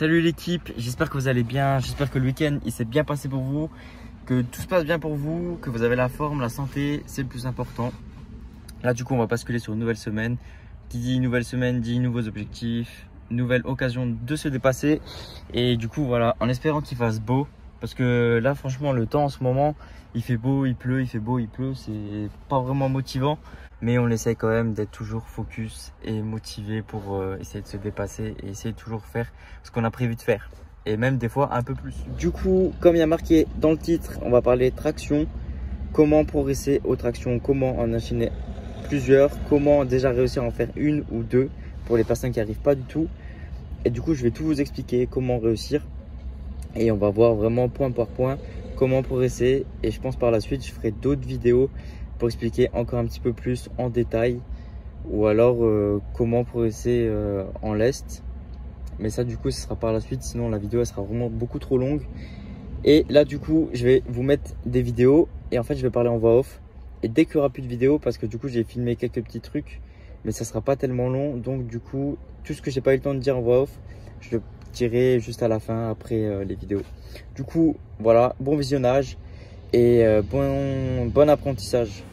Salut l'équipe, j'espère que vous allez bien, j'espère que le week-end il s'est bien passé pour vous, que tout se passe bien pour vous, que vous avez la forme, la santé, c'est le plus important. Là du coup on va basculer sur une nouvelle semaine. Qui dit nouvelle semaine dit nouveaux objectifs, nouvelle occasion de se dépasser. Et du coup voilà, en espérant qu'il fasse beau, parce que là franchement le temps en ce moment, il fait beau, il pleut, il fait beau, il pleut, c'est pas vraiment motivant. Mais on essaie quand même d'être toujours focus et motivé pour essayer de se dépasser et essayer de toujours faire ce qu'on a prévu de faire. Et même des fois un peu plus. Du coup, comme il y a marqué dans le titre, on va parler traction. Comment progresser aux tractions, comment en enchaîner plusieurs, comment déjà réussir à en faire une ou deux pour les personnes qui n'y arrivent pas du tout. Et du coup, je vais tout vous expliquer comment réussir. Et on va voir vraiment point par point comment progresser. Et je pense par la suite, je ferai d'autres vidéos pour expliquer encore un petit peu plus en détail ou alors comment progresser en lest. Mais ça du coup ce sera par la suite, sinon la vidéo elle sera vraiment beaucoup trop longue. Et là du coup je vais vous mettre des vidéos et en fait je vais parler en voix off. Et dès qu'il n'y aura plus de vidéos, parce que du coup j'ai filmé quelques petits trucs mais ça sera pas tellement long, donc du coup tout ce que j'ai pas eu le temps de dire en voix off je le dirai juste à la fin après les vidéos. Du coup voilà, bon visionnage et bon apprentissage.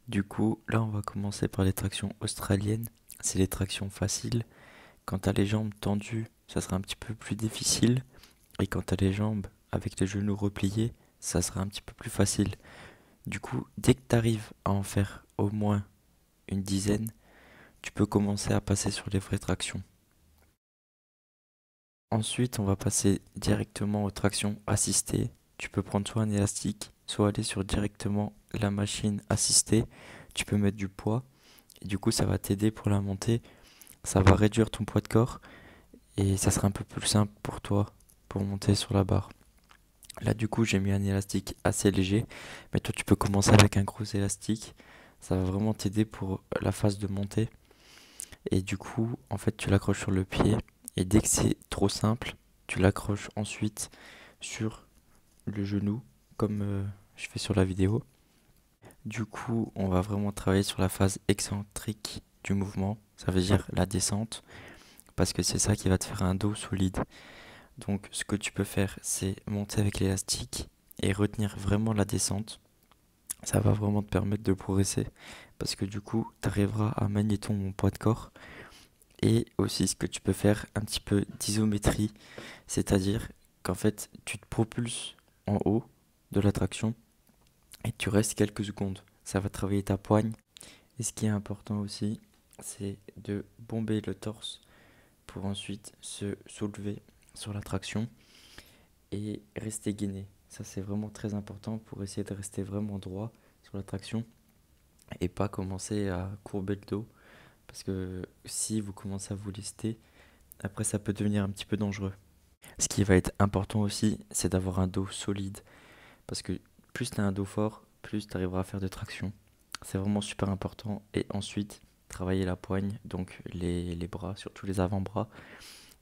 Du coup, là on va commencer par les tractions australiennes. C'est les tractions faciles. Quand tu as les jambes tendues, ça sera un petit peu plus difficile. Et quand tu as les jambes avec les genoux repliés, ça sera un petit peu plus facile. Du coup, dès que tu arrives à en faire au moins une dizaine, tu peux commencer à passer sur les vraies tractions. Ensuite, on va passer directement aux tractions assistées. Tu peux prendre soit un élastique, soit aller sur directement la machine assistée. Tu peux mettre du poids et du coup ça va t'aider pour la montée. Ça va réduire ton poids de corps et ça sera un peu plus simple pour toi pour monter sur la barre. Là du coup j'ai mis un élastique assez léger, mais toi tu peux commencer avec un gros élastique. Ça va vraiment t'aider pour la phase de montée. Et du coup en fait tu l'accroches sur le pied et dès que c'est trop simple, tu l'accroches ensuite sur le genou comme je fais sur la vidéo. Du coup, on va vraiment travailler sur la phase excentrique du mouvement, ça veut dire la descente, parce que c'est ça qui va te faire un dos solide. Donc ce que tu peux faire, c'est monter avec l'élastique et retenir vraiment la descente. Ça va vraiment te permettre de progresser, parce que du coup, tu arriveras à manier ton poids de corps. Et aussi ce que tu peux faire, un petit peu d'isométrie, c'est-à-dire qu'en fait, tu te propulses en haut de la traction et tu restes quelques secondes. Ça va travailler ta poigne. Et ce qui est important aussi, c'est de bomber le torse pour ensuite se soulever sur la traction et rester gainé. Ça, c'est vraiment très important pour essayer de rester vraiment droit sur la traction et pas commencer à courber le dos. Parce que si vous commencez à vous lester, après ça peut devenir un petit peu dangereux. Ce qui va être important aussi, c'est d'avoir un dos solide. Parce que plus tu as un dos fort, plus tu arriveras à faire de traction. C'est vraiment super important. Et ensuite, travailler la poigne, donc les bras, surtout les avant-bras.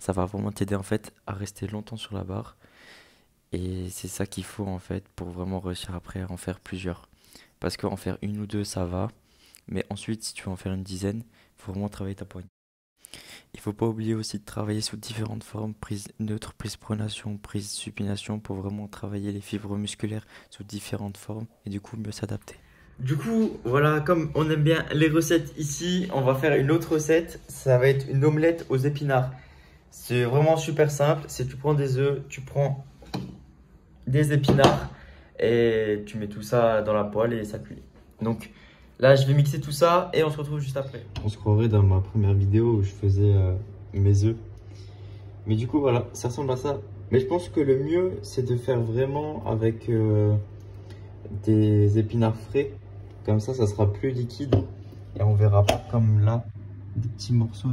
Ça va vraiment t'aider en fait à rester longtemps sur la barre. Et c'est ça qu'il faut en fait pour vraiment réussir après à en faire plusieurs. Parce qu'en faire une ou deux, ça va. Mais ensuite, si tu veux en faire une dizaine, il faut vraiment travailler ta poigne. Il faut pas oublier aussi de travailler sous différentes formes, prise neutre, prise pronation, prise supination, pour vraiment travailler les fibres musculaires sous différentes formes et du coup mieux s'adapter. Du coup, voilà, comme on aime bien les recettes ici, on va faire une autre recette. Ça va être une omelette aux épinards. C'est vraiment super simple. C'est tu prends des œufs, tu prends des épinards et tu mets tout ça dans la poêle et ça cuit. Donc là, je vais mixer tout ça et on se retrouve juste après. On se croirait dans ma première vidéo où je faisais mes œufs. Mais du coup, voilà, ça ressemble à ça. Mais je pense que le mieux, c'est de faire vraiment avec des épinards frais. Comme ça sera plus liquide. Et on verra pas comme là, des petits morceaux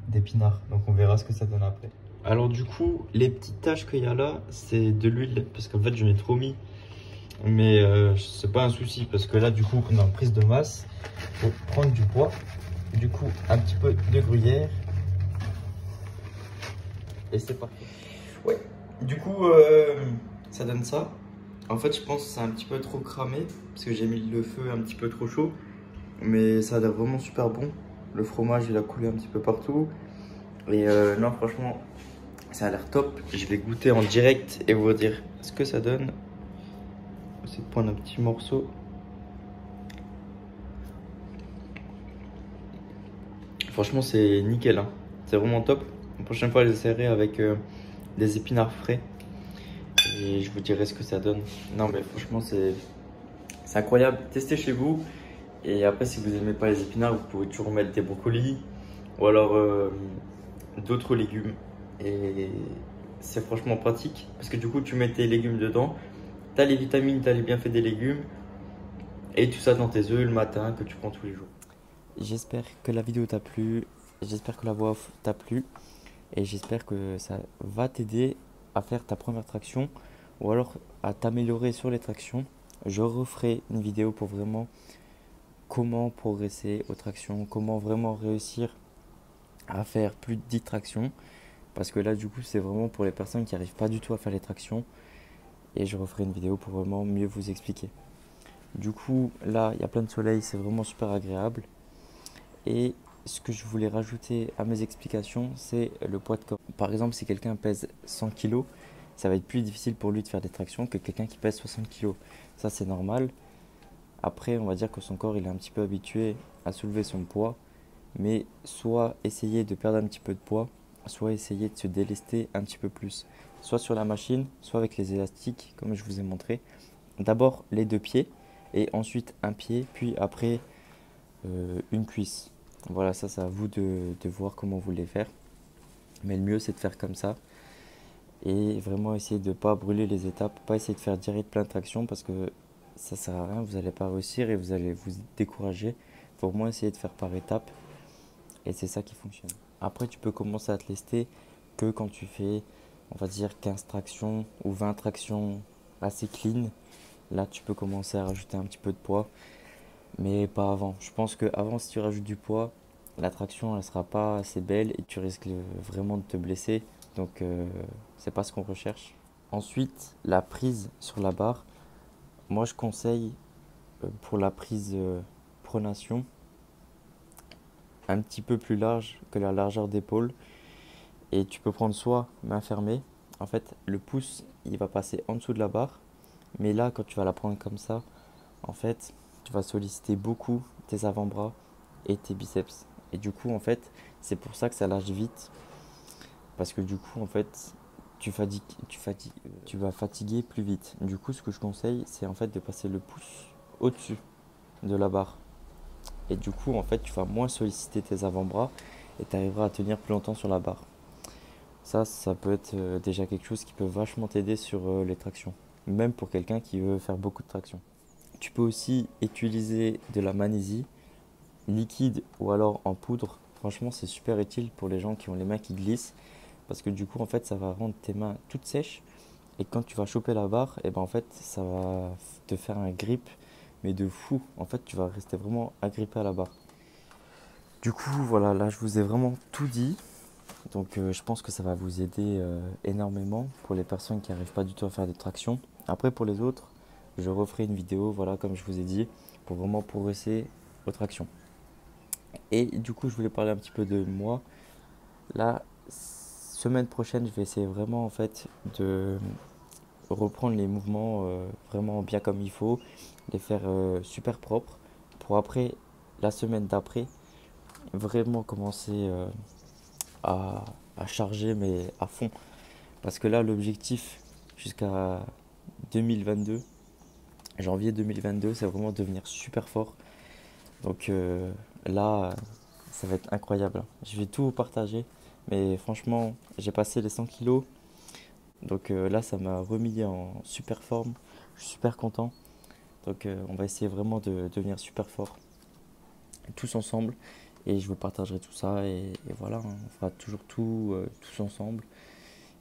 d'épinards. Donc on verra ce que ça donne après. Alors du coup, les petites taches qu'il y a là, c'est de l'huile. Parce qu'en fait, j'en ai trop mis. Mais c'est pas un souci. Parce que là, du coup, on est en prise de masse. Pour prendre du poids. Du coup, un petit peu de gruyère. Et c'est parti. Ouais, du coup, ça donne ça. En fait, je pense que c'est un petit peu trop cramé parce que j'ai mis le feu un petit peu trop chaud. Mais ça a l'air vraiment super bon. Le fromage, il a coulé un petit peu partout. Et non, franchement, ça a l'air top. Je vais goûter en direct et vous dire ce que ça donne. C'est de prendre un petit morceau. Franchement, c'est nickel, hein. C'est vraiment top. La prochaine fois, j'essaierai avec des épinards frais. Et je vous dirai ce que ça donne. Non, mais franchement, c'est incroyable. Testez chez vous. Et après, si vous n'aimez pas les épinards, vous pouvez toujours mettre des brocolis ou alors d'autres légumes. Et c'est franchement pratique parce que du coup, tu mets tes légumes dedans. Tu as les vitamines, tu as les bienfaits des légumes. Et tout ça dans tes œufs le matin que tu prends tous les jours. J'espère que la vidéo t'a plu, j'espère que la voix off t'a plu et j'espère que ça va t'aider à faire ta première traction ou alors à t'améliorer sur les tractions. Je referai une vidéo pour vraiment comment progresser aux tractions, comment vraiment réussir à faire plus de 10 tractions. Parce que là, du coup, c'est vraiment pour les personnes qui n'arrivent pas du tout à faire les tractions. Et je referai une vidéo pour vraiment mieux vous expliquer. Du coup, là, il y a plein de soleil, c'est vraiment super agréable. Et ce que je voulais rajouter à mes explications, c'est le poids de corps. Par exemple, si quelqu'un pèse 100 kg, ça va être plus difficile pour lui de faire des tractions que quelqu'un qui pèse 60 kg. Ça, c'est normal. Après, on va dire que son corps, il est un petit peu habitué à soulever son poids. Mais soit essayer de perdre un petit peu de poids, soit essayer de se délester un petit peu plus. Soit sur la machine, soit avec les élastiques, comme je vous ai montré. D'abord les deux pieds, et ensuite un pied, puis après une cuisse. Voilà, ça c'est à vous de voir comment vous voulez faire. Mais le mieux c'est de faire comme ça. Et vraiment essayer de ne pas brûler les étapes, pas essayer de faire direct plein de tractions parce que ça sert à rien, vous n'allez pas réussir et vous allez vous décourager. Il faut au moins essayer de faire par étapes et c'est ça qui fonctionne. Après tu peux commencer à te lester que quand tu fais, on va dire 15 tractions ou 20 tractions assez clean. Là tu peux commencer à rajouter un petit peu de poids. Mais pas avant. Je pense qu'avant, si tu rajoutes du poids, la traction elle sera pas assez belle et tu risques vraiment de te blesser. Donc c'est pas ce qu'on recherche. Ensuite, la prise sur la barre. Moi je conseille pour la prise pronation un petit peu plus large que la largeur d'épaule. Et tu peux prendre soit main fermée. En fait, le pouce, il va passer en dessous de la barre. Mais là, quand tu vas la prendre comme ça, en fait, tu vas solliciter beaucoup tes avant-bras et tes biceps. Et du coup, en fait, c'est pour ça que ça lâche vite. Parce que du coup, en fait, tu vas fatiguer plus vite. Du coup, ce que je conseille, c'est en fait de passer le pouce au-dessus de la barre. Et du coup, en fait, tu vas moins solliciter tes avant-bras et tu arriveras à tenir plus longtemps sur la barre. Ça peut être déjà quelque chose qui peut vachement t'aider sur les tractions. Même pour quelqu'un qui veut faire beaucoup de tractions. Tu peux aussi utiliser de la magnésie liquide ou alors en poudre. Franchement, c'est super utile pour les gens qui ont les mains qui glissent. Parce que du coup, en fait, ça va rendre tes mains toutes sèches. Et quand tu vas choper la barre, et ben en fait, ça va te faire un grip, mais de fou. En fait, tu vas rester vraiment agrippé à la barre. Du coup, voilà, là, je vous ai vraiment tout dit. Donc, je pense que ça va vous aider énormément pour les personnes qui n'arrivent pas du tout à faire des tractions. Après, pour les autres, je referai une vidéo, voilà, comme je vous ai dit, pour vraiment progresser aux tractions. Et du coup, je voulais parler un petit peu de moi. La semaine prochaine, je vais essayer vraiment en fait de reprendre les mouvements vraiment bien comme il faut, les faire super propres pour après, la semaine d'après, vraiment commencer à charger mais à fond. Parce que là, l'objectif jusqu'à 2022, janvier 2022, c'est vraiment devenir super fort. Donc là, ça va être incroyable. Je vais tout vous partager. Mais franchement, j'ai passé les 100 kilos. Donc là, ça m'a remis en super forme. Je suis super content. Donc on va essayer vraiment de devenir super fort. Tous ensemble. Et je vous partagerai tout ça. Et voilà, hein, on fera toujours tout tous ensemble.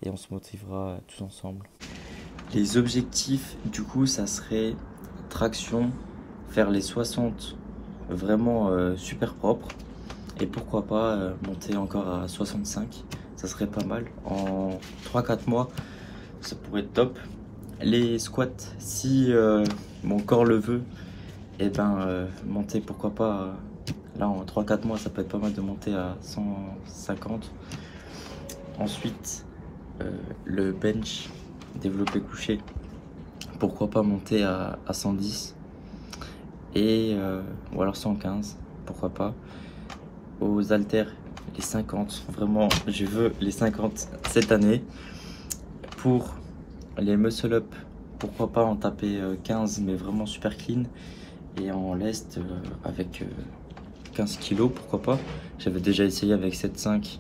Et on se motivera tous ensemble. Les objectifs, du coup, ça serait traction, faire les 60 vraiment super propres. Et pourquoi pas monter encore à 65, ça serait pas mal. En 3-4 mois, ça pourrait être top. Les squats, si mon corps le veut, et ben monter pourquoi pas. Là en 3-4 mois, ça peut être pas mal de monter à 150. Ensuite, le bench développé couché, pourquoi pas monter à 110. Et ou alors 115, pourquoi pas. Aux haltères, les 50, vraiment je veux les 50 cette année. Pour les muscle up, pourquoi pas en taper 15 mais vraiment super clean. Et en lest avec 15 kilos, pourquoi pas. J'avais déjà essayé avec 7,5,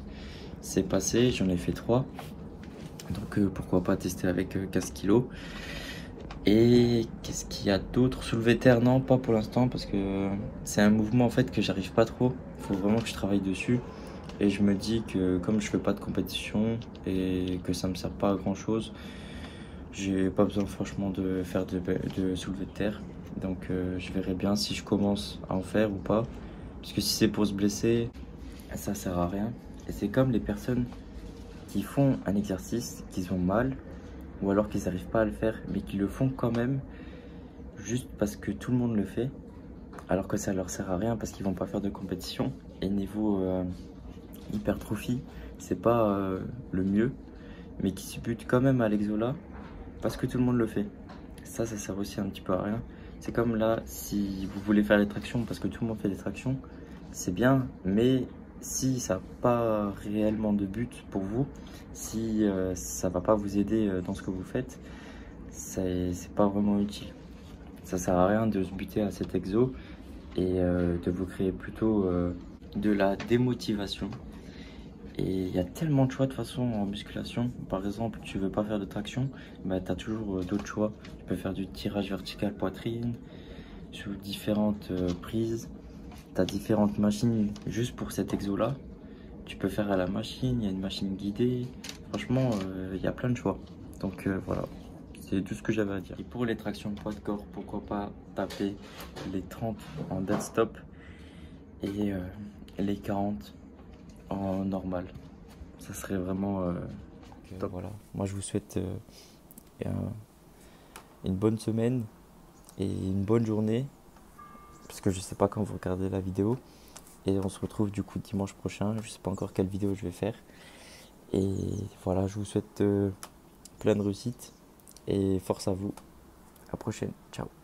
c'est passé, j'en ai fait 3. Donc pourquoi pas tester avec 15 kilos. Et qu'est-ce qu'il y a d'autre? Soulevé terre, non, pas pour l'instant parce que c'est un mouvement en fait que j'arrive pas trop. Il faut vraiment que je travaille dessus. Et je me dis que comme je fais pas de compétition et que ça me sert pas à grand chose, j'ai pas besoin franchement de faire de soulevé de terre. Donc je verrai bien si je commence à en faire ou pas. Parce que si c'est pour se blesser, ça sert à rien. Et c'est comme les personnes qui font un exercice, qui ont mal, ou alors qu'ils n'arrivent pas à le faire, mais qui le font quand même, juste parce que tout le monde le fait, alors que ça leur sert à rien parce qu'ils vont pas faire de compétition. Et niveau hypertrophie, c'est pas le mieux, mais qui se butent quand même à l'exola parce que tout le monde le fait. Ça sert aussi un petit peu à rien. C'est comme là, si vous voulez faire les tractions parce que tout le monde fait des tractions, c'est bien, mais si ça n'a pas réellement de but pour vous, si ça va pas vous aider dans ce que vous faites, c'est pas vraiment utile. Ça sert à rien de se buter à cet exo et de vous créer plutôt de la démotivation. Et il y a tellement de choix de façon en musculation. Par exemple, tu veux pas faire de traction, bah, tu as toujours d'autres choix. Tu peux faire du tirage vertical poitrine sur différentes prises. Tu as différentes machines juste pour cet exo là. Tu peux faire à la machine, il y a une machine guidée. Franchement, il y a plein de choix. Donc voilà, c'est tout ce que j'avais à dire. Et pour les tractions poids de corps, pourquoi pas taper les 30 en dead stop et les 40 en normal. Ça serait vraiment top. Voilà. Moi je vous souhaite une bonne semaine et une bonne journée. parce que je sais pas quand vous regardez la vidéo. Et on se retrouve du coup dimanche prochain. Je sais pas encore quelle vidéo je vais faire. Et voilà, je vous souhaite plein de réussite et force à vous. À la prochaine. Ciao.